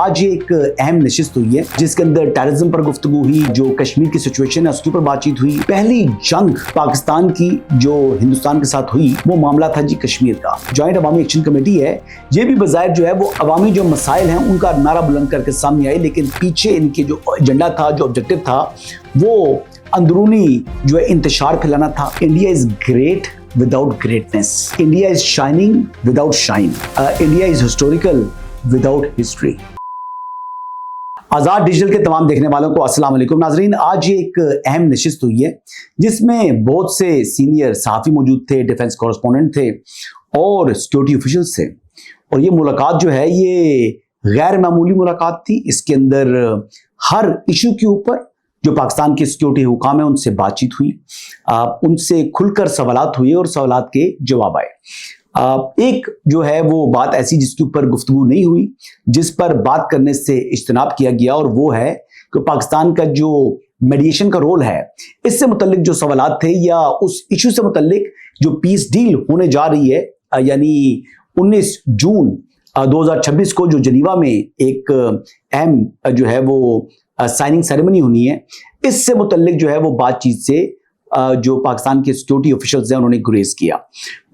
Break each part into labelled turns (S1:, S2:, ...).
S1: आज एक अहम नशिस्त हुई है जिसके अंदर टेररिज्म पर गुफ्तगू हुई, जो कश्मीर की सिचुएशन है उसके ऊपर बातचीत हुई। पहली जंग पाकिस्तान की जो हिंदुस्तान के साथ हुई वो मामला था जी कश्मीर का। जॉइंट अवामी एक्शन कमेटी है, ये भी बज़ाहिर जो है वो अवामी जो मसाइल हैं उनका नारा बुलंद करके सामने आई, लेकिन पीछे इनके जो एजेंडा था, जो ऑब्जेक्टिव था, वो अंदरूनी जो है इंतशार फैलाना था। India is great without greatness. India is shining without shine. India is historical without history. Azad digital के तमाम देखने वालों को अस्सलाम वालेकुम नाजरीन। आज एक अहम नशिस्त हुई है जिसमें बहुत से सीनियर सहाफ़ी मौजूद थे, डिफेंस कॉरेस्पोंडेंट थे और सिक्योरिटी ऑफिशियल्स थे। और ये मुलाकात जो है ये गैर मामूली मुलाकात थी। इसके अंदर हर इशू के ऊपर जो पाकिस्तान के सिक्योरिटी हुकाम है उनसे बातचीत हुई, उनसे खुलकर सवालात हुए और सवालात के जवाब आए। एक जो है वो बात ऐसी जिसके ऊपर गुफ्तगू नहीं हुई, जिस पर बात करने से इज्तनाब किया गया, और वो है कि पाकिस्तान का जो मीडिएशन का रोल है, इससे मुतल्लिक जो सवालात थे या उस इशू से मुतल्लिक जो पीस डील होने जा रही है, यानी 19 जून 2026 को जो जनीवा में एक अहम जो है वो साइनिंग सेरेमनी होनी है, इससे मुतल्लिक जो है वो बातचीत से जो पाकिस्तान के सिक्योरिटी ऑफिशियल्स हैं उन्होंने गुरेज किया।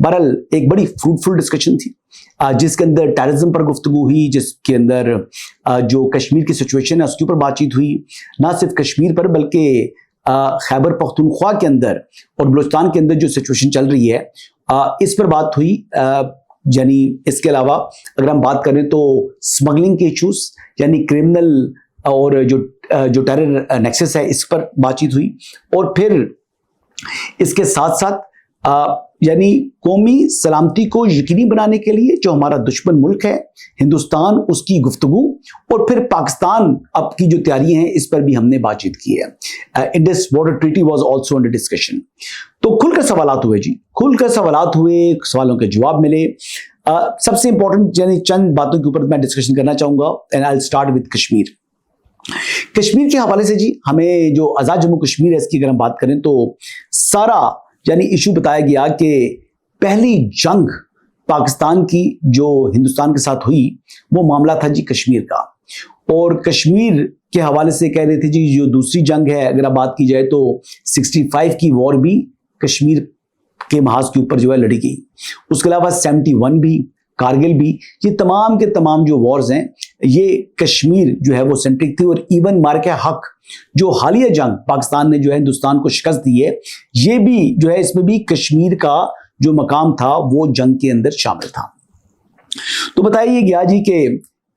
S1: बहरहाल एक बड़ी फ्रूटफुल डिस्कशन थी जिसके अंदर टेररिज्म पर गुफ्तगू हुई, जिसके अंदर जो कश्मीर की सिचुएशन है उसके ऊपर बातचीत हुई। ना सिर्फ कश्मीर पर बल्कि खैबर पख्तूनख्वा के अंदर और बलूचिस्तान के अंदर जो सिचुएशन चल रही है इस पर बात हुई। यानी इसके अलावा अगर हम बात करें तो स्मगलिंग के इशूज, यानी क्रिमिनल और जो टेरर नेक्सस है, इस पर बातचीत हुई। और फिर इसके साथ साथ यानी कौमी सलामती को यकीनी बनाने के लिए जो हमारा दुश्मन मुल्क है हिंदुस्तान, उसकी गुफ्तगू, और फिर पाकिस्तान अब की जो तैयारियां हैं इस पर भी हमने बातचीत की है। Indus water treaty was also under discussion. तो खुलकर सवालात हुए जी, खुलकर सवालात हुए, सवालों के जवाब मिले। सबसे इंपॉर्टेंट यानी चंद बातों के ऊपर मैं डिस्कशन करना चाहूंगा, and I will start with Kashmir. Kashmir के हवाले से जी हमें जो आजाद जम्मू कश्मीर है इसकी अगर हम बात करें तो सारा यानी इशू बताया गया कि पहली जंग पाकिस्तान की जो हिंदुस्तान के साथ हुई वो मामला था जी कश्मीर का। और कश्मीर के हवाले से कह रहे थे जी जो दूसरी जंग है, अगर आप बात की जाए तो 65 की वॉर भी कश्मीर के महाज के ऊपर जो है लड़ी गई। उसके अलावा 71 भी, कारगिल भी, ये तमाम के तमाम जो वॉर्स हैं ये कश्मीर जो है वो सेंट्रिक थी। और इवन मार्के हक जो हालिया जंग पाकिस्तान ने जो है हिंदुस्तान को शिकस्त दी है, ये भी जो है इसमें भी कश्मीर का जो मकाम था वो जंग के अंदर शामिल था। तो बताइए गया जी के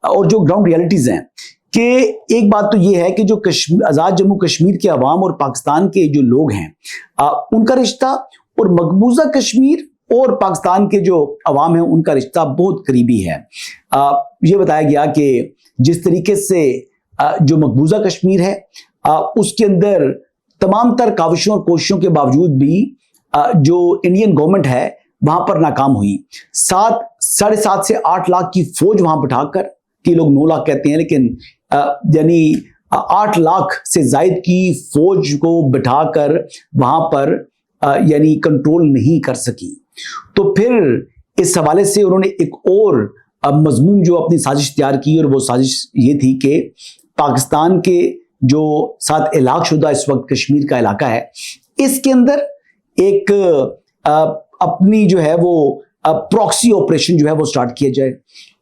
S1: और जो ग्राउंड रियलिटीज हैं कि एक बात तो ये है कि जो आजाद जम्मू कश्मीर के अवाम और पाकिस्तान के जो लोग हैं उनका रिश्ता, और मकबूजा कश्मीर और पाकिस्तान के जो अवाम है उनका रिश्ता बहुत करीबी है। ये बताया गया कि जिस तरीके से जो मकबूजा कश्मीर है उसके अंदर तमाम तर काविशों और कोशिशों के बावजूद भी जो इंडियन गवर्नमेंट है वहां पर नाकाम हुई। 7.5 से 8 लाख की फौज वहां बिठाकर, कि लोग 9 लाख कहते हैं, लेकिन यानी 8 लाख से जायद की फौज को बिठाकर वहां पर यानी कंट्रोल नहीं कर सकी। तो फिर इस हवाले से उन्होंने एक और मजमून जो अपनी साजिश तैयार की, और वो साजिश ये थी कि पाकिस्तान के जो साथ इलाक़ शुदा इस वक्त कश्मीर का इलाका है, इसके अंदर एक अपनी जो है वो प्रॉक्सी ऑपरेशन जो है वो स्टार्ट किया जाए,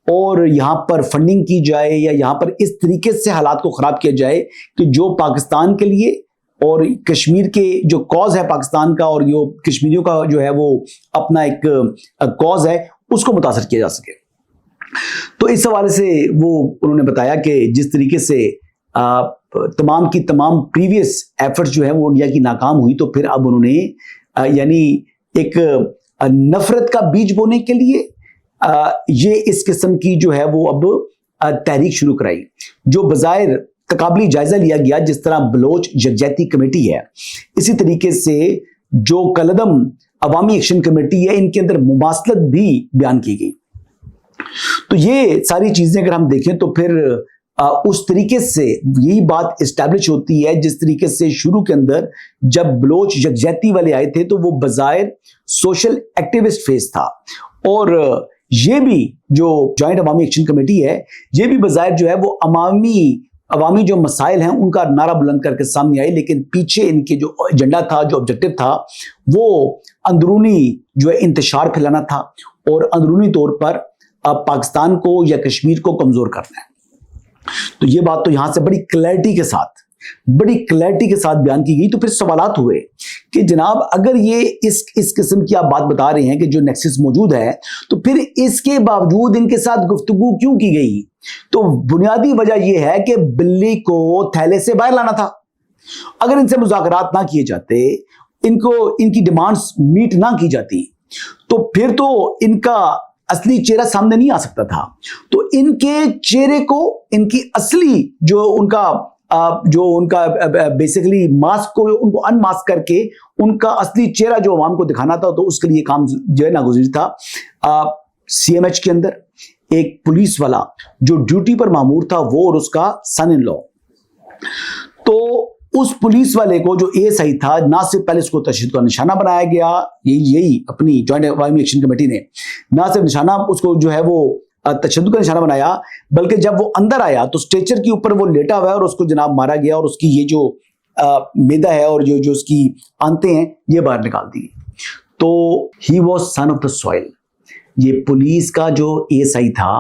S1: और यहाँ पर फंडिंग की जाए या यहाँ पर इस तरीके से हालात को ख़राब किया जाए कि जो पाकिस्तान के लिए और कश्मीर के जो कॉज है पाकिस्तान का और जो कश्मीरियों का जो है वो अपना एक कॉज है उसको मुतासर किया जा सके। तो इस हवाले से वो उन्होंने बताया कि जिस तरीके से तमाम की तमाम प्रीवियस एफर्ट्स जो है वो इंडिया की नाकाम हुई, तो फिर अब उन्होंने यानी एक नफरत का बीज बोने के लिए ये इस किस्म की जो है वो अब तहरीक शुरू कराई, जो बज़ाहिर तकाबली जायजा लिया गया। जिस तरह बलोच यकजहती कमेटी है, इसी तरीके से जो कलदम अवामी एक्शन कमेटी है, इनके अंदर मुमासलत भी बयान की गई। तो ये सारी चीजें अगर हम देखें तो फिर उस तरीके से यही बात इस्टेब्लिश होती है जिस तरीके से शुरू के अंदर जब बलोच यकजहती वाले आए थे तो वो बज़ाहिर सोशल एक्टिविस्ट फेस था, और یہ بھی جو جوائنٹ عوامی ایکشن کمیٹی ہے یہ بھی بظاہر جو ہے وہ عوامی جو مسائل ہیں ان کا نعرہ بلند کر کے سامنے آئی، لیکن پیچھے ان کے جو ایجنڈا تھا، جو آبجیکٹو تھا، وہ اندرونی جو ہے انتشار پھیلانا تھا اور اندرونی طور پر پاکستان کو یا کشمیر کو کمزور کرنا ہے۔ تو یہ بات تو یہاں سے بڑی کلیئرٹی کے ساتھ بیان کی گئی۔ تو پھر سوالات ہوئے کہ جناب اگر یہ اس قسم کی آپ بات بتا رہے ہیں کہ جو نیکسس موجود ہے، تو پھر اس کے باوجود ان کے ساتھ گفتگو کیوں کی گئی؟ تو بنیادی وجہ یہ ہے کہ بلی کو تھیلے سے باہر لانا تھا۔ اگر ان سے مذاکرات نہ کیے جاتے، ان کی ڈیمانڈز میٹ نہ کی جاتی، تو پھر تو ان کا اصلی چہرہ سامنے نہیں آ سکتا تھا۔ تو ان کے چہرے کو، ان کی اصلی جو ان کا بیسیکلی ماسک کو ان کو ان ماسک کر کے ان کا اصلی چہرہ جو عوام کو دکھانا تھا، تو اس کے لیے کام جو ہے ناگزیر تھا۔ سی ایم ایچ کے اندر ایک پولیس والا جو ڈیوٹی پر مامور تھا، وہ اور اس کا سن ان لا، تو اس پولیس والے کو جو اے ایس آئی تھا، نہ صرف پہلے اس کو تشدد کا نشانہ بنایا گیا، یہی اپنی جوائنٹ عوامی ایکشن کمیٹی نے نہ صرف نشانہ اس کو جو ہے وہ تشدد کا نشانہ بنایا، بلکہ جب وہ اندر آیا تو اسٹریچر کے اوپر وہ لیٹا ہوا ہے اور اس کو جناب مارا گیا، اور اس کی یہ جو میدا ہے اور جو اس کی آنتیں ہیں یہ باہر نکال دی۔ تو he was son of the soil. یہ پولیس کا جو اے ایس آئی تھا،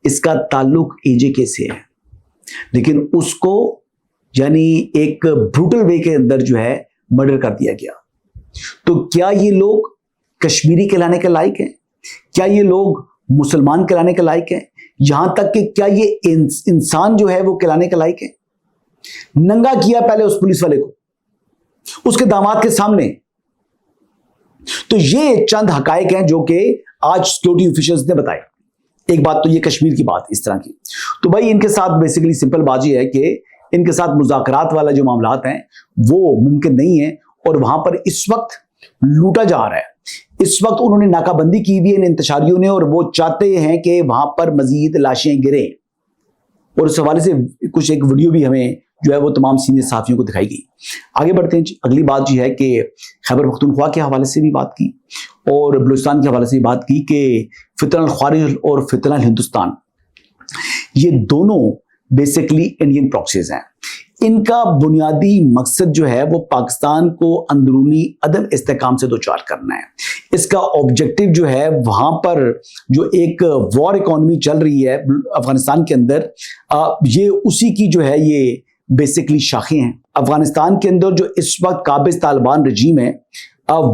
S1: اس کا تعلق اے جے کے سے ہے، لیکن اس کو یعنی ایک بروٹل وے کے اندر جو ہے مرڈر کر دیا گیا۔ تو کیا یہ لوگ کشمیری کہلانے کے لائق ہیں؟ کیا یہ لوگ مسلمان کہلانے کے لائق ہیں؟ یہاں تک کہ کیا یہ انسان جو ہے وہ کہلانے کے لائق ہے؟ ننگا کیا پہلے اس پولیس والے کو اس کے داماد کے سامنے۔ تو یہ چند حقائق ہیں جو کہ آج سیکورٹی آفیشلز نے بتائے۔ ایک بات تو یہ کشمیر کی بات اس طرح کی۔ تو بھائی ان کے ساتھ بیسیکلی سمپل بات یہ ہے کہ ان کے ساتھ مذاکرات والا جو معاملات ہیں وہ ممکن نہیں ہے، اور وہاں پر اس وقت لوٹا جا رہا ہے۔ اس وقت انہوں نے ناکہ بندی کی ہوئی ہے ان انتشاریوں نے، اور وہ چاہتے ہیں کہ وہاں پر مزید لاشیں گریں، اور اس حوالے سے کچھ ایک ویڈیو بھی ہمیں جو ہے وہ تمام سینئر صحافیوں کو دکھائی گئی۔ آگے بڑھتے ہیں۔ اگلی بات یہ ہے کہ خیبر پختونخوا کے حوالے سے بھی بات کی اور بلوچستان کے حوالے سے بھی بات کی کہ فتنہ الخوارج اور فتنہ الہندوستان یہ دونوں بیسیکلی انڈین پراکسیز ہیں۔ ان کا بنیادی مقصد جو ہے وہ پاکستان کو اندرونی عدم استحکام سے دوچار کرنا ہے۔ اس کا آبجیکٹو جو ہے وہاں پر جو ایک وار اکانومی چل رہی ہے افغانستان کے اندر، یہ اسی کی جو ہے یہ بیسیکلی شاخیں ہیں۔ افغانستان کے اندر جو اس وقت قابض طالبان رجیم ہے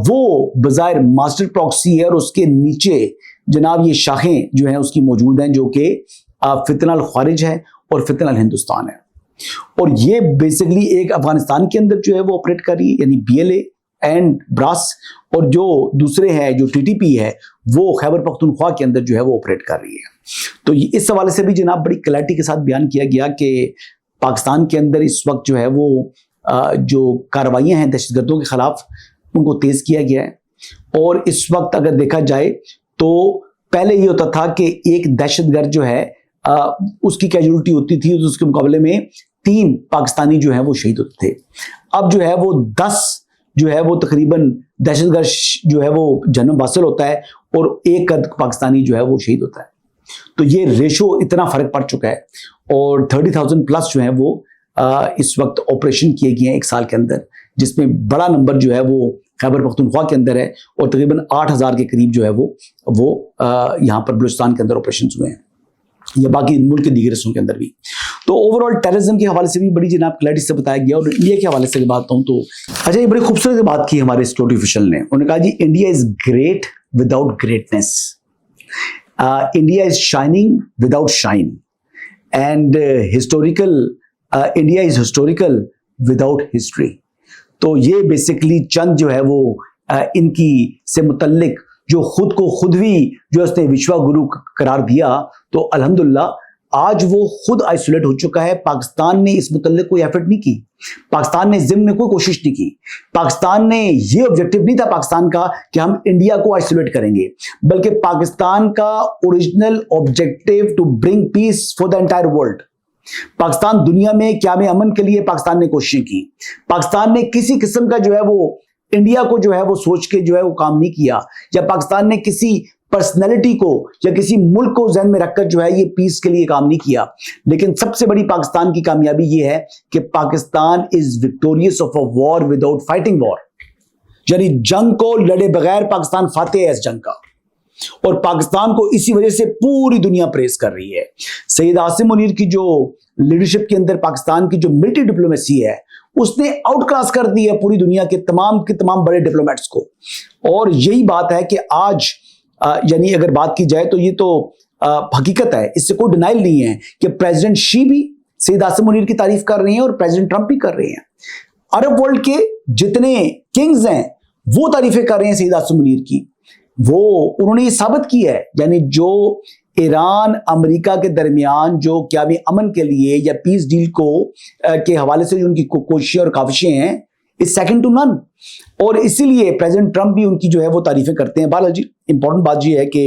S1: وہ بظاہر ماسٹر پراکسی ہے، اور اس کے نیچے جناب یہ شاخیں جو ہیں اس کی موجود ہیں، جو کہ فتنہ الخوارج ہے اور فتنہ الہندوستان ہے۔ اور یہ بیسیکلی ایک افغانستان کے اندر جو ہے وہ آپریٹ کر رہی ہے، یعنی B L A and BRAS, اور جو دوسرے ہیں جو ٹی ٹی پی ہے وہ خیبر پختونخوا کے اندر جو ہے وہ آپریٹ کر رہی ہے۔ تو اس حوالے سے بھی جناب بڑی کلیئرٹی کے ساتھ بیان کیا گیا کہ پاکستان کے اندر اس وقت جو ہے وہ جو کارروائیاں ہیں دہشت گردوں کے خلاف ان کو تیز کیا گیا ہے۔ اور اس وقت اگر دیکھا جائے تو پہلے یہ ہوتا تھا کہ ایک دہشت گرد جو ہے اس کی کیجولٹی ہوتی تھی، اس کے مقابلے میں 3 پاکستانی جو ہیں وہ شہید ہوتے تھے۔ اب جو ہے وہ 10 جو ہے وہ تقریباً دہشت گرد جو ہے وہ جنم حاصل ہوتا ہے، اور 1 پاکستانی جو ہے وہ شہید ہوتا ہے۔ تو یہ ریشو اتنا فرق پڑ چکا ہے، اور 30,000 پلس جو ہیں وہ اس وقت آپریشن کیے گئے ہیں 1 سال کے اندر، جس میں بڑا نمبر جو ہے وہ خیبر پختونخوا کے اندر ہے، اور تقریباً 8,000 کے قریب جو ہے وہ یہاں پر بلوچستان کے اندر آپریشنز ہوئے ہیں، یا باقی ملک کے دیگر حصوں کے اندر بھی۔ تو اوورآل ٹیررزم کے حوالے سے بھی بڑی جناب کلیئرٹی سے بتایا گیا۔ اور انڈیا کے حوالے سے بات ہوں تو اچھا، یہ بڑی خوبصورت بات کی ہمارے سیکورٹی آفیشل نے، انہوں نے کہا جی India is great without greatness, India is shining without shine, and historical India is historical without history. تو یہ بیسیکلی چند جو ہے وہ ان کی سے متعلق جو خود کو خود بھی جو اس نے وشوا گرو قرار دیا، تو الحمدللہ آج وہ خود آئسولیٹ ہو چکا ہے۔ پاکستان نے اس متعلق کوئی ایفرٹ نہیں کی، پاکستان نے ضمن میں کوئی کوشش نہیں کی، پاکستان نے یہ آبجیکٹو نہیں تھا پاکستان کا کہ ہم انڈیا کو آئسولیٹ کریں گے، بلکہ پاکستان کا original objective to bring peace for the entire world. Pakistan دنیا میں قیام امن کے لیے پاکستان نے کوششیں کی۔ پاکستان نے کسی قسم کا جو ہے وہ انڈیا کو جو ہے وہ سوچ کے جو ہے وہ کام نہیں کیا، یا پاکستان نے کسی पर्सनैलिटी को या किसी मुल्क को ज़हन में रखकर जो है ये पीस के लिए काम नहीं किया। लेकिन सबसे बड़ी पाकिस्तान की कामयाबी ये है कि Pakistan is victorious of a war without fighting war, यानी जंग को लड़े बगैर पाकिस्तान फातेह है इस जंग का, और पाकिस्तान को इसी वजह से पूरी दुनिया प्रेस कर रही है। सैयद आसिम मुनीर की जो लीडरशिप के अंदर पाकिस्तान की जो मिलिट्री डिप्लोमेसी है उसने आउट क्लास कर दी है पूरी दुनिया के तमाम बड़े डिप्लोमेट्स को। और यही बात है कि आज यानी अगर बात की जाए तो ये तो हकीकत है, इससे कोई डिनाइल नहीं है कि प्रेसिडेंट शी भी सैयद आसिम मुनीर की तारीफ कर रहे हैं और प्रेसिडेंट ट्रंप भी कर रहे हैं। अरब वर्ल्ड के जितने किंग्स हैं वो तारीफें कर रहे हैं सैयद आसिम मुनीर की। वो उन्होंने ये साबित किया है, यानी जो ईरान अमेरिका के दरमियान जो क़याम अमन के लिए या पीस डील को के हवाले से जो उनकी कोशिशें और काविशें हैं इज सेकंड टू नन, और इसीलिए प्रेसिडेंट ट्रंप भी उनकी जो है वो तारीफें करते हैं। बहरहाल जी इंपॉर्टेंट बात ये है कि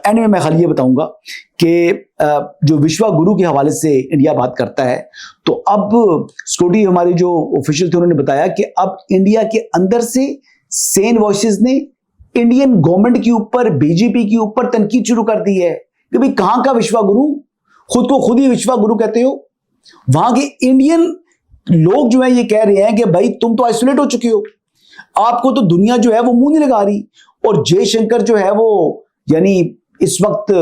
S1: एंड में मैं खाली ये बताऊंगा कि जो विश्वा गुरु के हवाले से इंडिया बात करता है, तो अब सिक्योरिटी हमारे जो ऑफिशियल थे उन्होंने बताया कि अब इंडिया के अंदर से सेन वॉइसेस ने इंडियन गवर्नमेंट के ऊपर, बीजेपी के ऊपर तनकीद शुरू कर दी है कि भाई कहां का विश्वा गुरु, खुद को खुद ही विश्वा गुरु कहते हो। वहां के इंडियन लोग जो है ये कह रहे हैं कि भाई तुम तो आइसोलेट हो चुके हो, आपको तो दुनिया जो है वो मुंह नहीं लगा रही। और जयशंकर जो है वो यानी इस वक्त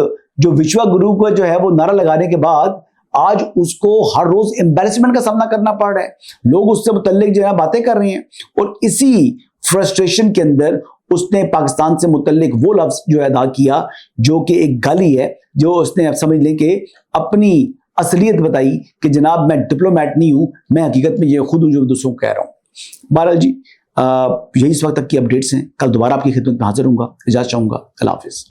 S1: जो विश्वा गुरु का जो है वो नारा लगाने के बाद आज उसको हर रोज एम्बैरेसमेंट का सामना करना पड़ रहा है। लोग उससे मुतल्लिक जो है बातें कर रहे हैं, और इसी फ्रस्ट्रेशन के अंदर उसने पाकिस्तान से मुतल्लिक वो लफ्ज जो है अदा किया जो कि एक गाली है, जो उसने अब समझ लें कि अपनी असलियत बताई कि जनाब मैं डिप्लोमेट नहीं हूं, मैं हकीकत में ये खुद हूं जो दूसरों को कह रहा हूं। बहरहाल जी यही इस वक्त तक की अपडेट्स हैं। कल दोबारा आपकी खिदमत में हाजिर हूंगा। इजाज़त चाहूंगा। अल्लाह हाफिज़।